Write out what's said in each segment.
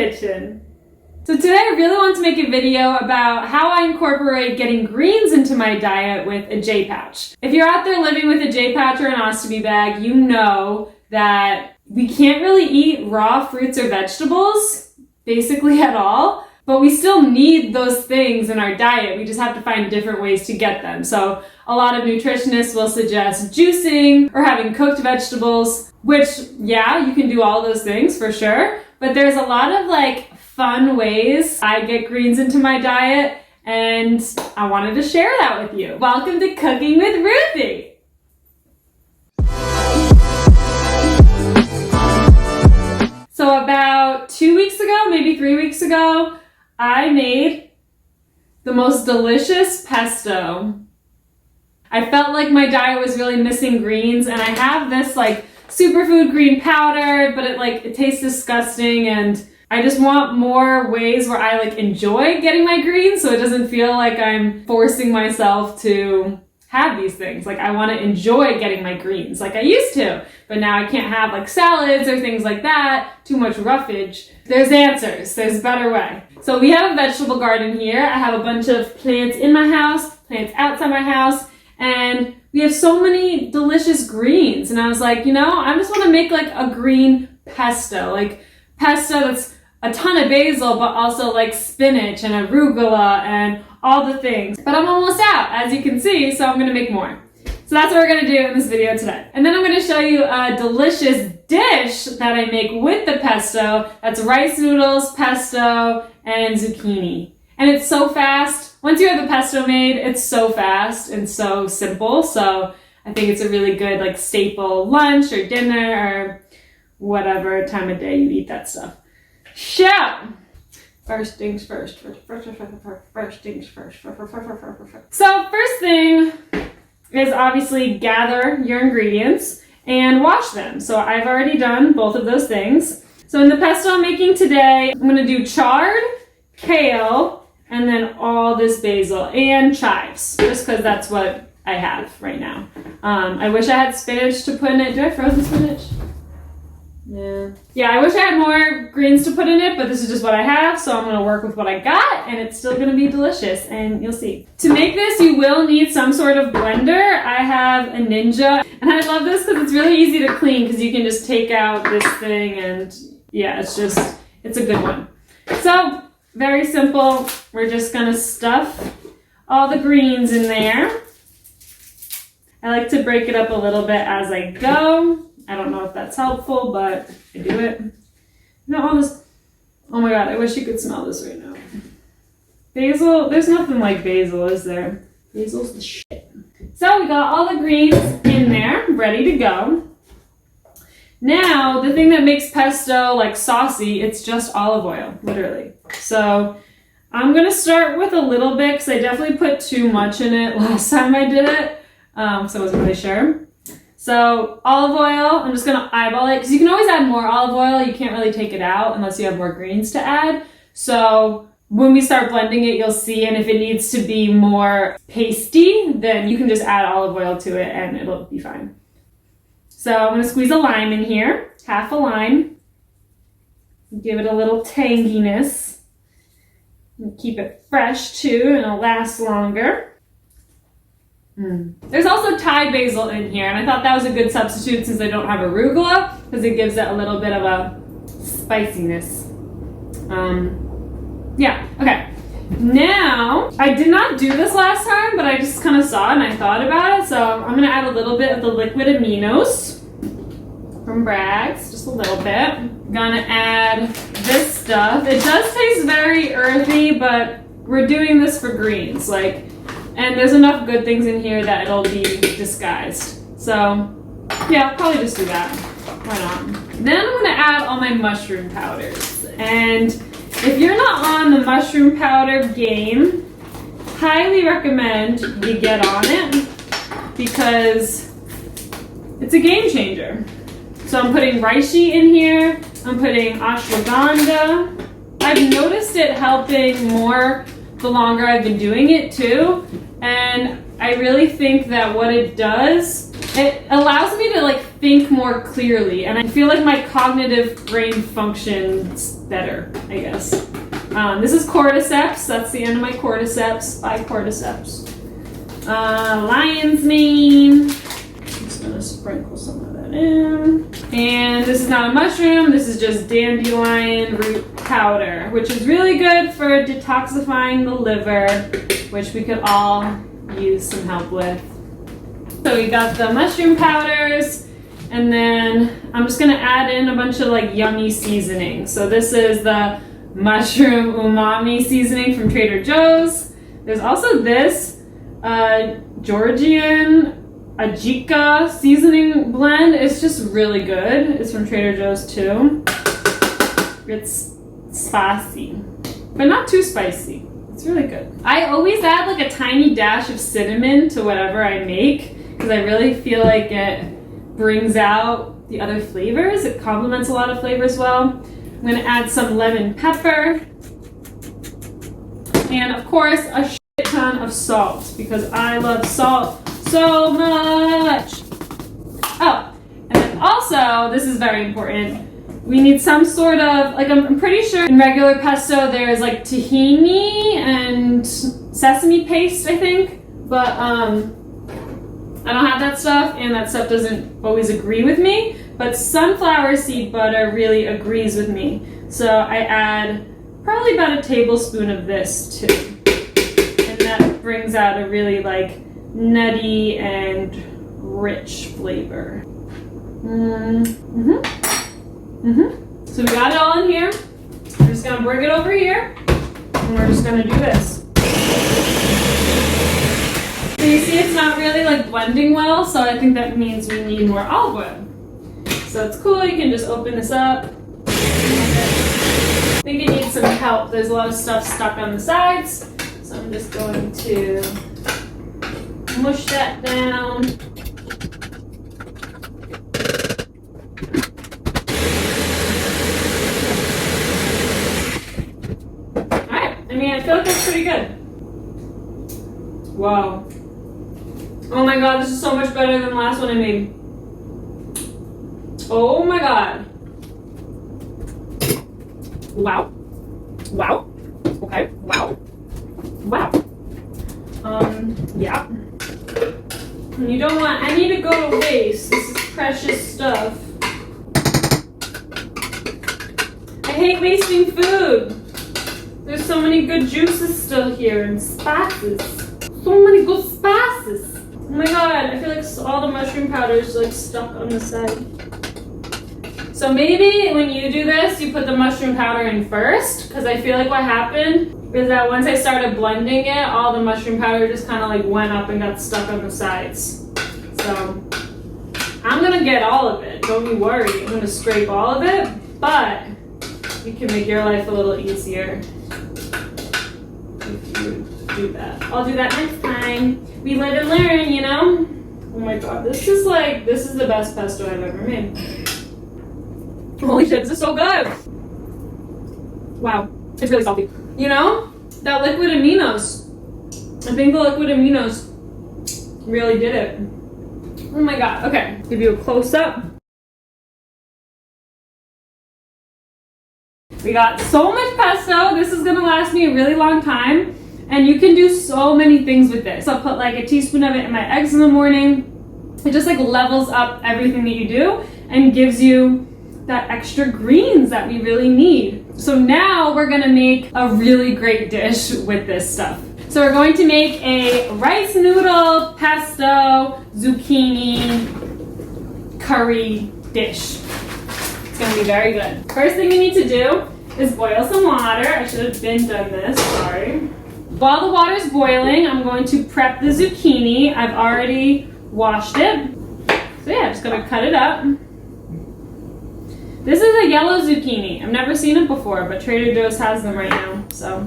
kitchen. So today I really want to make a video about how I incorporate getting greens into my diet with a J pouch. If you're out there living with a J pouch or an ostomy bag, you know that we can't really eat raw fruits or vegetables, basically at all, but we still need those things in our diet. We just have to find different ways to get them. So a lot of nutritionists will suggest juicing or having cooked vegetables, which, yeah, you can do all those things for sure, but there's a lot of fun ways I get greens into my diet, and I wanted to share that with you. Welcome to Cooking with Ruthie. So about 2 weeks ago, maybe 3 weeks ago, I made the most delicious pesto. I felt like my diet was really missing greens, and I have this superfood green powder, but it tastes disgusting, and I just want more ways where I enjoy getting my greens, so it doesn't feel like I'm forcing myself to have these things. I want to enjoy getting my greens like I used to, but now I can't have salads or things like that, too much roughage. There's answers, there's a better way. So we have a vegetable garden here. I have a bunch of plants in my house, plants outside my house, and we have so many delicious greens. And I was like, I just want to make a green pesto, pesto that's a ton of basil, but also spinach and arugula and all the things. But I'm almost out, as you can see, so I'm gonna make more. So that's what we're gonna do in this video today. And then I'm gonna show you a delicious dish that I make with the pesto. That's rice noodles, pesto, and zucchini. And it's so fast. Once you have the pesto made, it's so fast and so simple. So I think it's a really good staple lunch or dinner or whatever time of day you eat that stuff. So, first things first. First things first. So first thing is obviously gather your ingredients and wash them. So I've already done both of those things. So in the pesto I'm making today, I'm going to do chard, kale, and then all this basil and chives, just because that's what I have right now. I wish I had spinach to put in it. Do I have frozen spinach? Yeah, I wish I had more greens to put in it, but this is just what I have, so I'm going to work with what I got, and it's still going to be delicious, and you'll see. To make this, you will need some sort of blender. I have a Ninja, and I love this because it's really easy to clean because you can just take out this thing, and yeah, it's a good one. So, very simple. We're just going to stuff all the greens in there. I like to break it up a little bit as I go. I don't know if that's helpful, but I do it. All this. Oh my god, I wish you could smell this right now. Basil, there's nothing like basil, is there? Basil's the shit. So we got all the greens in there, ready to go. Now, the thing that makes pesto saucy, it's just olive oil, literally. So I'm gonna start with a little bit because I definitely put too much in it last time I did it, so I wasn't really sure. So olive oil, I'm just gonna eyeball it, because you can always add more olive oil. You can't really take it out unless you have more greens to add. So when we start blending it, you'll see, and if it needs to be more pasty, then you can just add olive oil to it and it'll be fine. So I'm gonna squeeze a lime in here, half a lime. Give it a little tanginess. And keep it fresh too, and it'll last longer. There's also Thai basil in here, and I thought that was a good substitute since I don't have arugula, because it gives it a little bit of a spiciness. Yeah, okay. Now, I did not do this last time, but I just kind of saw it and I thought about it, so I'm going to add a little bit of the liquid aminos from Bragg's, just a little bit. I'm going to add this stuff. It does taste very earthy, but we're doing this for greens, and there's enough good things in here that it'll be disguised. So, yeah, I'll probably just do that. Why not? Then I'm going to add all my mushroom powders. And if you're not on the mushroom powder game, highly recommend you get on it because it's a game changer. So I'm putting reishi in here. I'm putting ashwagandha. I've noticed it helping more the longer I've been doing it too. And I really think that what it does, it allows me to think more clearly, and I feel like my cognitive brain functions better, I guess. This is cordyceps. That's the end of my cordyceps. 5 cordyceps. Lion's mane. I'm just gonna sprinkle some of that in. And this is not a mushroom. This is just dandelion root powder, which is really good for detoxifying the liver, which we could all use some help with. So we got the mushroom powders, and then I'm just gonna add in a bunch of like yummy seasoning. So this is the mushroom umami seasoning from Trader Joe's. There's also this Georgian Ajika seasoning blend. It's just really good. It's from Trader Joe's too. It's spicy, but not too spicy. It's really good. I always add like a tiny dash of cinnamon to whatever I make because I really feel like it brings out the other flavors. It complements a lot of flavors well. I'm gonna add some lemon pepper and of course a shit ton of salt because I love salt so much. Oh, and then also, this is very important, we need some sort of, like I'm pretty sure in regular pesto there's like tahini and sesame paste, I think, but I don't have that stuff and that stuff doesn't always agree with me, but sunflower seed butter really agrees with me. So I add probably about a tablespoon of this too. And that brings out a really like nutty and rich flavor. So we got it all in here. We're just gonna bring it over here and we're just gonna do this. So you see it's not really like blending well, so I think that means we need more olive oil. So it's cool, you can just open this up. I think it needs some help. There's a lot of stuff stuck on the sides. So I'm just going to mush that down. Alright, I mean, I feel like that's pretty good. Wow. Oh my god, this is so much better than the last one I made. Oh my god. Wow. Wow. Okay. Wow. Wow. Yeah. And you don't want any to go to waste. This is precious stuff. I hate wasting food. There's so many good juices still here and spices. So many good spices. Oh my god, I feel like all the mushroom powder is like stuck on the side. So maybe when you do this, you put the mushroom powder in first, because I feel like what happened is that once I started blending it, all the mushroom powder just kind of like went up and got stuck on the sides. So I'm gonna get all of it, don't you worry. I'm gonna scrape all of it, but you can make your life a little easier if you do that. I'll do that next time. We live and learn, you know? Oh my god, this is the best pesto I've ever made. Holy shit, this is so good! Wow, it's really salty. You know, that liquid aminos. I think the liquid aminos really did it. Oh my god, okay, give you a close-up. We got so much pesto. This is gonna last me a really long time. And you can do so many things with this. I'll put like a teaspoon of it in my eggs in the morning. It just like levels up everything that you do and gives you that extra greens that we really need. So now we're gonna make a really great dish with this stuff. So we're going to make a rice noodle, pesto, zucchini, curry dish. It's gonna be very good. First thing you need to do is boil some water. I should have been done this, sorry. While the water's boiling, I'm going to prep the zucchini. I've already washed it. So yeah, I'm just gonna cut it up. This is a yellow zucchini. I've never seen it before, but Trader Joe's has them right now. So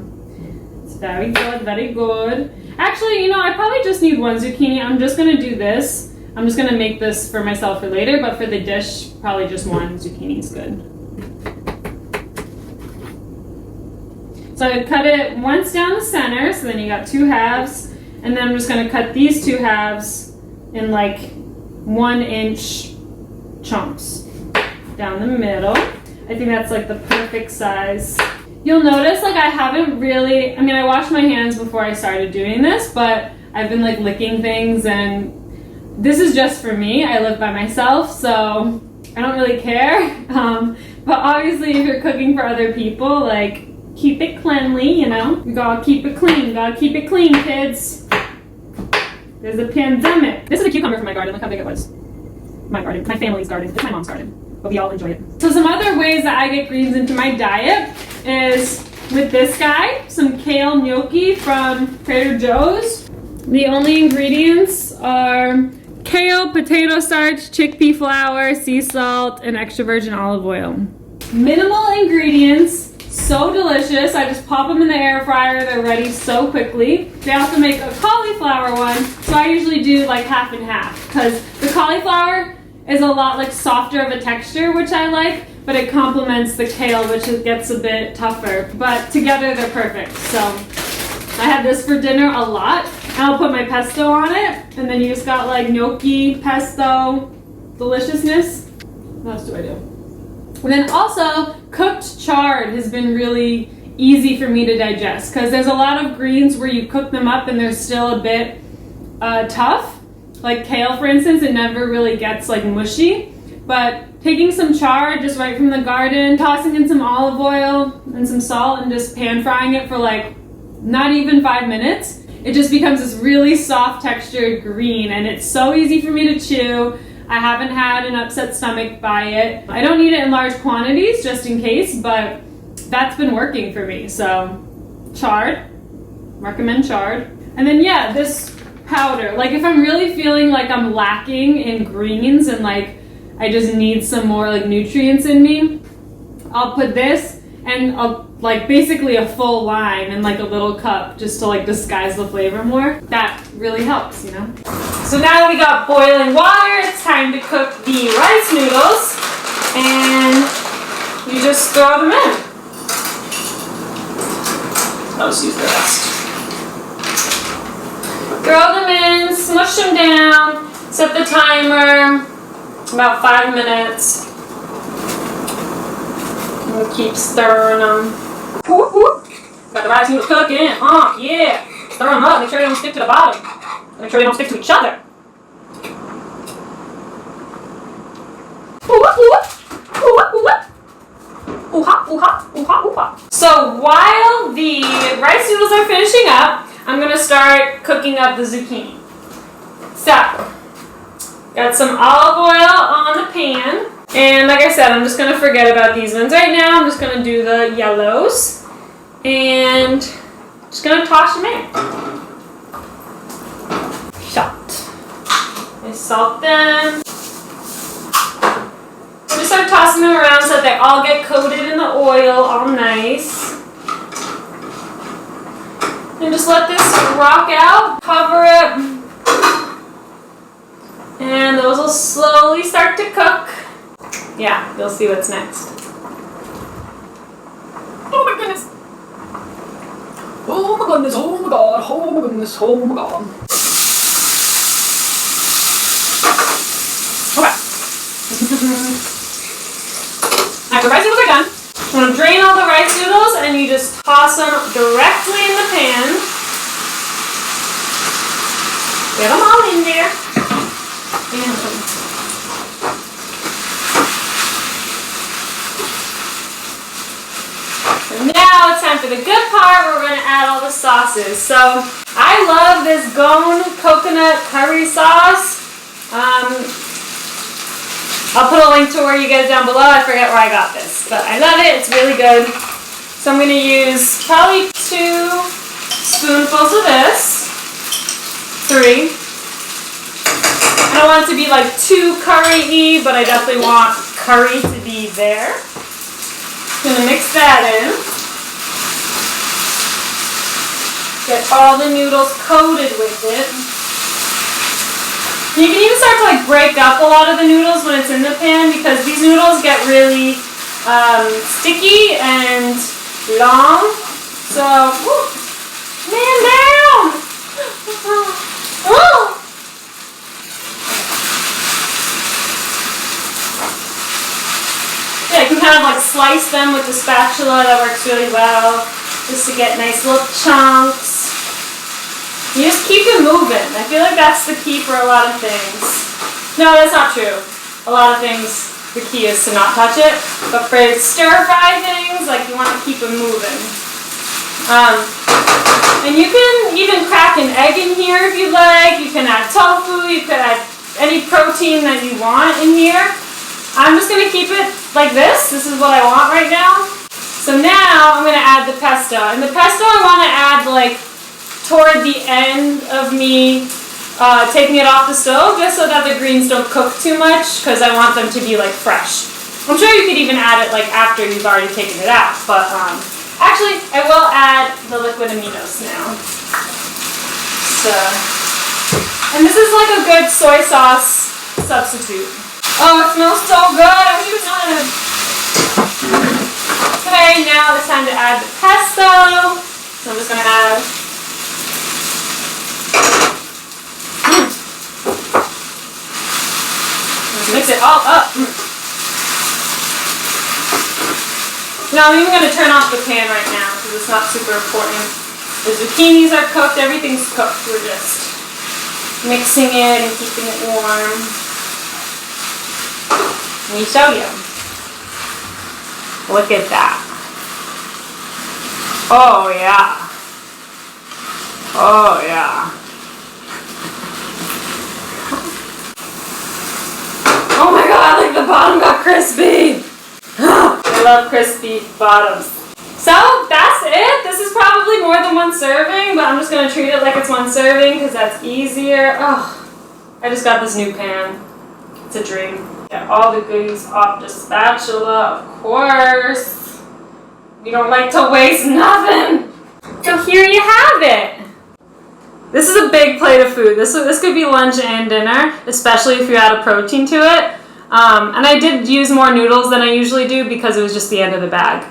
it's very good, very good. Actually, you know, I probably just need one zucchini. I'm just gonna do this. I'm just gonna make this for myself for later, but for the dish, probably just one zucchini is good. So I cut it once down the center, so then you got 2 halves, and then I'm just gonna cut these 2 halves in like 1 inch chunks down the middle. I think that's like the perfect size. You'll notice like I haven't really, I mean, I washed my hands before I started doing this, but I've been like licking things, and this is just for me. I live by myself, so I don't really care. But obviously if you're cooking for other people, like keep it cleanly, you know? You gotta keep it clean, kids. There's a pandemic. This is a cucumber from my garden. Look how big it was. My garden, my family's garden. It's my mom's garden, but we all enjoy it. So some other ways that I get greens into my diet is with this guy, some kale gnocchi from Trader Joe's. The only ingredients are kale, potato starch, chickpea flour, sea salt, and extra virgin olive oil. Minimal ingredients, so delicious. I just pop them in the air fryer. They're ready so quickly. They also make a cauliflower one, so I usually do like half and half because the cauliflower is a lot like softer of a texture, which I like, but it complements the kale, which gets a bit tougher. But together they're perfect. So I have this for dinner a lot. I'll put my pesto on it, and then you just got like gnocchi, pesto, deliciousness. What else do I do? And then also, cooked chard has been really easy for me to digest because there's a lot of greens where you cook them up and they're still a bit tough. Like kale, for instance, it never really gets like mushy. But taking some chard just right from the garden, tossing in some olive oil and some salt and just pan frying it for like not even 5 minutes, it just becomes this really soft textured green, and it's so easy for me to chew. I haven't had an upset stomach by it. I don't need it in large quantities just in case, but that's been working for me. So chard, recommend chard. And then yeah, this powder. Like if I'm really feeling like I'm lacking in greens and like I just need some more like nutrients in me, I'll put this and like basically a full lime in like a little cup just to like disguise the flavor more. That really helps, you know? So now that we got boiling water, it's time to cook the rice noodles, and you just throw them in. I'll just use the rest. Throw them in, smush them down, set the timer, about 5 minutes. We'll keep stirring them. Whoop, whoop. Got the rice noodles cooking. Yeah. Stir them up. Make sure they don't stick to the bottom. Make sure they don't stick to each other. So while the rice noodles are finishing up, I'm going to start cooking up the zucchini. So, got some olive oil on the pan. And like I said, I'm just going to forget about these ones right now. I'm just going to do the yellows. And just going to toss them in. Salt. I salt them. I'm just start tossing them around so that they all get coated in the oil, all nice. And just let this rock out, cover it. And those will slowly start to cook. Yeah, you'll see what's next. Oh my goodness. Oh my goodness, oh my god, oh my goodness, oh my god. Okay. After the rice noodles are done, you want to drain all the rice noodles and you just toss them directly in the pan. Get them all in there. And now it's time for the good part where we're going to add all the sauces. So I love this Gone coconut curry sauce. I'll put a link to where you guys down below. I forget where I got this, but I love it. It's really good. So I'm going to use probably 2 spoonfuls of this. 3. I don't want it to be like too curry-y, but I definitely want curry to be there. I'm going to mix that in. Get all the noodles coated with it. You can even start to like break up a lot of the noodles when it's in the pan because these noodles get really sticky and long. So, man down! Oh. You can kind of like slice them with the spatula. That works really well, just to get nice little chunks. You just keep it moving. I feel like that's the key for a lot of things. No, that's not true. A lot of things, the key is to not touch it. But for stir fry things, like you want to keep it moving. And you can even crack an egg in here if you'd like. You can add tofu, you could add any protein that you want in here. I'm just gonna keep it like this. This is what I want right now. So now I'm gonna add the pesto. And the pesto I wanna add like toward the end of me taking it off the stove, just so that the greens don't cook too much, because I want them to be like fresh. I'm sure you could even add it like after you've already taken it out, but actually I will add the liquid aminos now. So, and this is like a good soy sauce substitute. Oh, it smells so good. I don't even know how to... Okay, now it's time to add the pesto. So I'm just going to add... Mix it all up. Now I'm even going to turn off the pan right now because it's not super important. The zucchinis are cooked, everything's cooked. We're just mixing it and keeping it warm. Let me show you. Look at that. Oh yeah. Oh yeah. Oh my god, like the bottom got crispy. I love crispy bottoms. So that's it. This is probably more than one serving, but I'm just going to treat it like it's one serving because that's easier. Oh, I just got this new pan. It's a dream. Get all the goodies off the spatula, of course. We don't like to waste nothing. So here you have it. This is a big plate of food. This could be lunch and dinner, especially if you add a protein to it. And I did use more noodles than I usually do because it was just the end of the bag.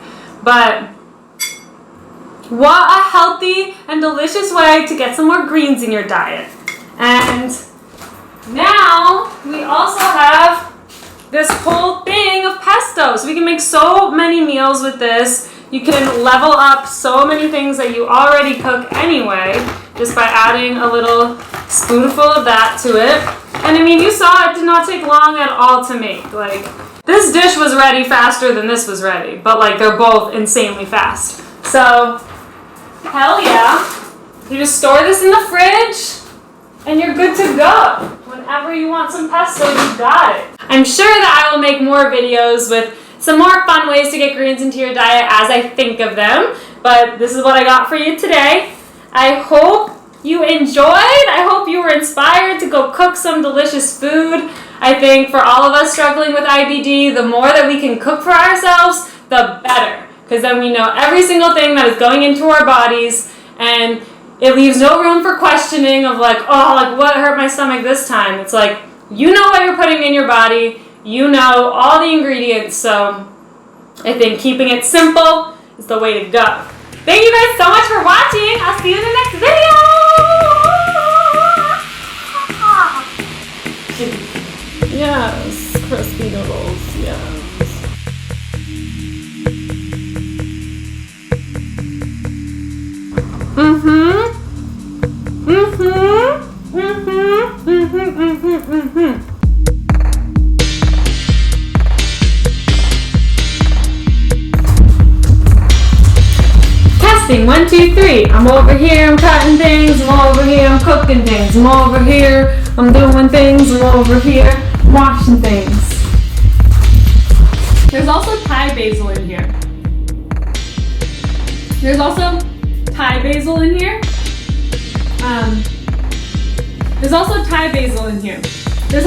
But what a healthy and delicious way to get some more greens in your diet. And now we also have this whole thing of pesto. So we can make so many meals with this. You can level up so many things that you already cook anyway, just by adding a little spoonful of that to it. And I mean, you saw it did not take long at all to make. Like, this dish was ready faster than this was ready, but like they're both insanely fast. So, hell yeah. You just store this in the fridge and you're good to go. Whenever you want some pesto, you got it. I'm sure that I will make more videos with some more fun ways to get greens into your diet as I think of them. But this is what I got for you today. I hope you enjoyed. I hope you were inspired to go cook some delicious food. I think for all of us struggling with IBD, the more that we can cook for ourselves, the better. Because then we know every single thing that is going into our bodies, and it leaves no room for questioning of like, oh, like what hurt my stomach this time? It's like, you know what you're putting in your body. You know all the ingredients. So I think keeping it simple is the way to go. Thank you guys so much for watching. I'll see you in the next video. Yes, crispy noodles, yes. Testing, 1, 2, 3. I'm over here, I'm cutting things. I'm over here, I'm cooking things. I'm over here, I'm doing things. I'm over here, washing things. There's also Thai basil in here. There's also Thai basil in here. There's also Thai basil in here. There's